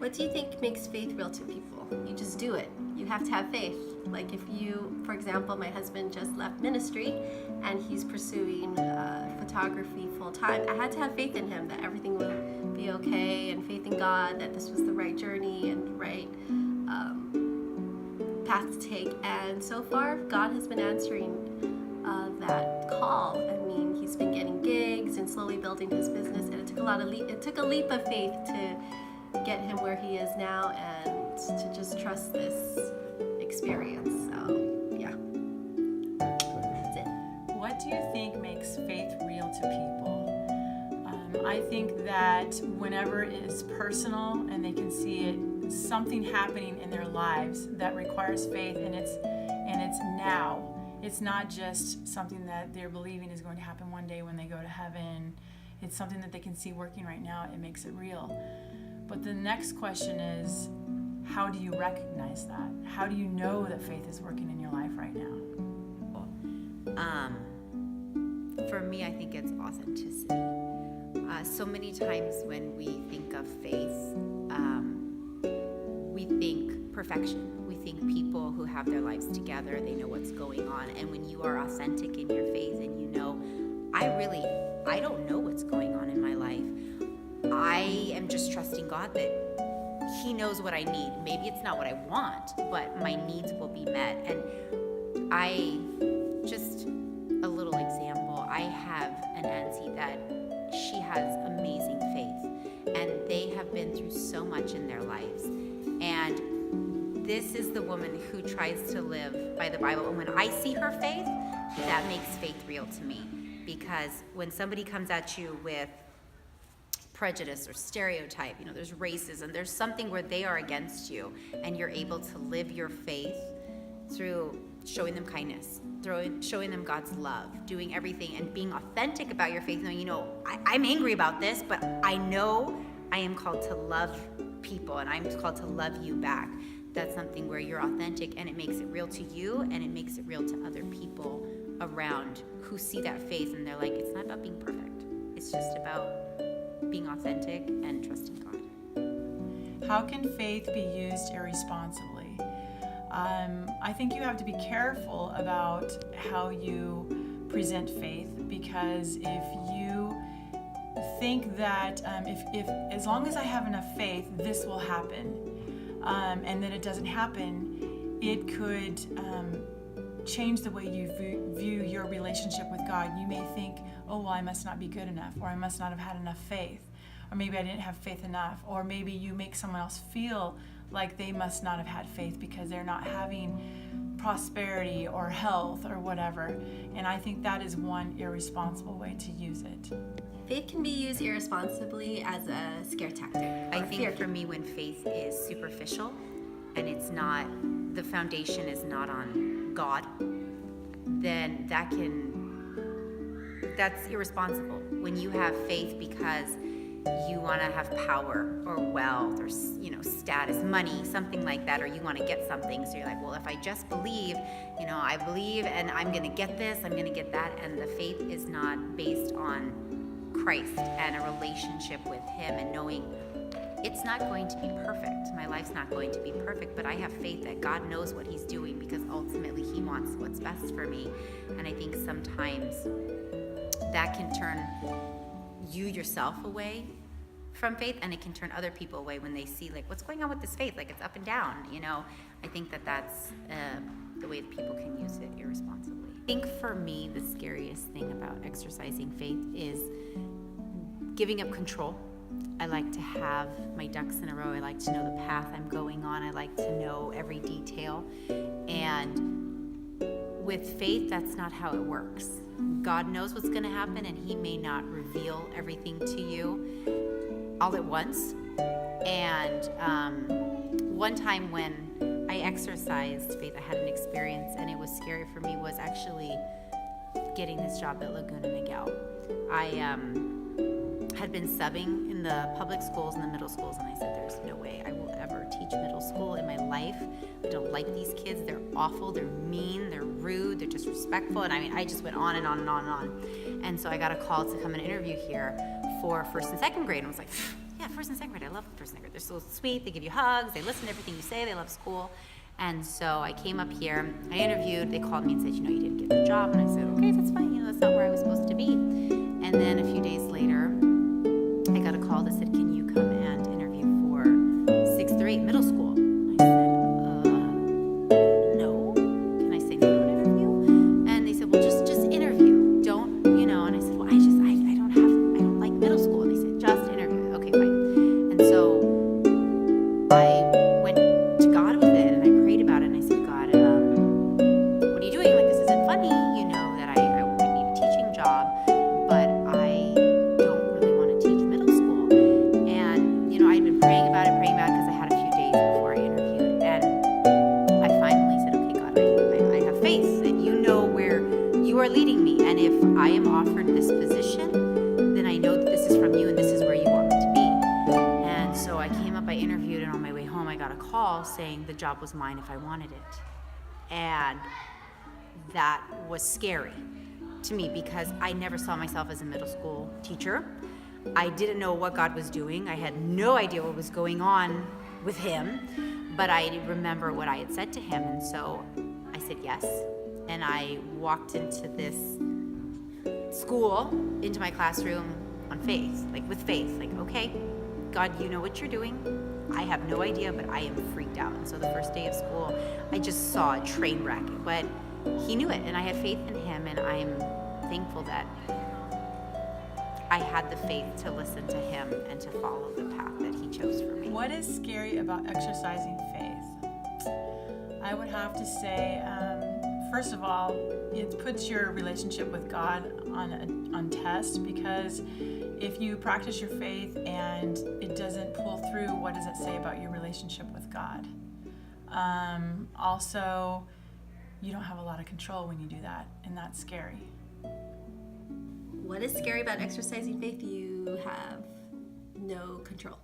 What do you think makes faith real to people? You just do it. You have to have faith. Like if you, for example, my husband just left ministry and he's pursuing photography full time. I had to have faith in him that everything would be okay, and faith in God that this was the right journey and the right path to take. And so far, God has been answering that call. I mean, he's been getting gigs and slowly building his business, and it took a leap of faith to get him where he is now and to just trust this experience. So yeah, that's it. What do you think makes faith real to people? I think that whenever it is personal and they can see it, something happening in their lives that requires faith, and it's now. It's not just something that they're believing is going to happen one day when they go to heaven. It's something that they can see working right now. It makes it real. But the next question is, how do you recognize that? How do you know that faith is working in your life right now? For me, I think it's authenticity. So many times when we think of faith, we think perfection. We think people who have their lives together, they know what's going on. And when you are authentic in your faith and you know, I don't know what's going on in my life. I am just trusting God that He knows what I need. Maybe it's not what I want, but my needs will be met. And just a little example, I have an auntie that she has amazing faith, and they have been through so much in their lives. And this is the woman who tries to live by the Bible. And when I see her faith, that makes faith real to me. Because when somebody comes at you with prejudice or stereotype, there's racism, there's something where they are against you, and you're able to live your faith through showing them kindness, showing them God's love, doing everything and being authentic about your faith, knowing, I'm angry about this, but I know I am called to love people and I'm called to love you back. That's something where you're authentic, and it makes it real to you, and it makes it real to other people around who see that faith, and they're like, it's not about being perfect. It's just about being authentic and trusting God. How can faith be used irresponsibly? I think you have to be careful about how you present faith, because if you think that if as long as I have enough faith, this will happen, and then it doesn't happen, it could change the way you view your relationship with God. You may think, oh, well, I must not be good enough, or I must not have had enough faith, or maybe I didn't have faith enough, or maybe you make someone else feel like they must not have had faith because they're not having prosperity or health or whatever. And I think that is one irresponsible way to use it. Faith can be used irresponsibly as a scare tactic. I think for me, when faith is superficial and it's not, the foundation is not on God, then that's irresponsible. When you have faith because you want to have power or wealth or status, money, something like that, or you want to get something, so you're like, well, if I just believe, I believe and I'm going to get this, I'm going to get that, and the faith is not based on Christ and a relationship with Him and knowing it's not going to be perfect. My life's not going to be perfect, but I have faith that God knows what He's doing, because ultimately He wants what's best for me. And I think sometimes that can turn you yourself away from faith, and it can turn other people away when they see, like, what's going on with this faith? Like, it's up and down, I think that's the way that people can use it irresponsibly. I think for me, the scariest thing about exercising faith is giving up control. I like to have my ducks in a row. I like to know the path I'm going on. I like to know every detail. And with faith, that's not how it works. God knows what's going to happen, and He may not reveal everything to you all at once. And one time when I exercised faith, I had an experience, and it was scary for me, was actually getting this job at Laguna Niguel. I had been subbing in the public schools and the middle schools, and I said, there's no way I will ever teach middle school in my life. I don't like these kids. They're awful. They're mean. They're rude. They're disrespectful. And I just went on and on and on and on. And so I got a call to come and interview here for first and second grade. And I was like, yeah, first and second grade. I love first and second grade. They're so sweet. They give you hugs. They listen to everything you say. They love school. And so I came up here. I interviewed. They called me and said, you didn't get the job. And I said, okay, that's fine. That's not where I was supposed to be. And then a few days later, I got a call that said, can you come and interview for 6th through 8th middle school? I said, no. Can I say no to an interview? And they said, well, just interview. Don't, and I said, well, I don't like middle school. And they said, just interview. Okay, fine. And so I went to God with it, and I prayed about it, and I said, God, what are you doing? Like, this isn't funny. You know that I need a teaching job, but I don't really want to teach middle school. And, I'd been praying about it because I had a few days before I interviewed, and I finally said, okay, God, I have faith that you know where you are leading me, and if I am offered this position, then I know that this is from you, and this is where you want me to be. And so I came up, I interviewed, and on my way home, I got a call saying the job was mine if I wanted it. And that was scary to me because I never saw myself as a middle school teacher. I didn't know what God was doing. I had no idea what was going on with him, but I remember what I had said to him. And so I said yes. And I walked into this school, into my classroom on faith, with faith, okay, God, you know what you're doing. I have no idea, but I am freaked out. And so the first day of school, I just saw a train wreck, but he knew it, and I had faith in him, and I am thankful that I had the faith to listen to him and to follow the path that he chose for me. What is scary about exercising faith? I would have to say, first of all, it puts your relationship with God on test, because if you practice your faith and it doesn't pull through, what does it say about your relationship with God? Also, you don't have a lot of control when you do that, and that's scary. What is scary about exercising faith? You have no control.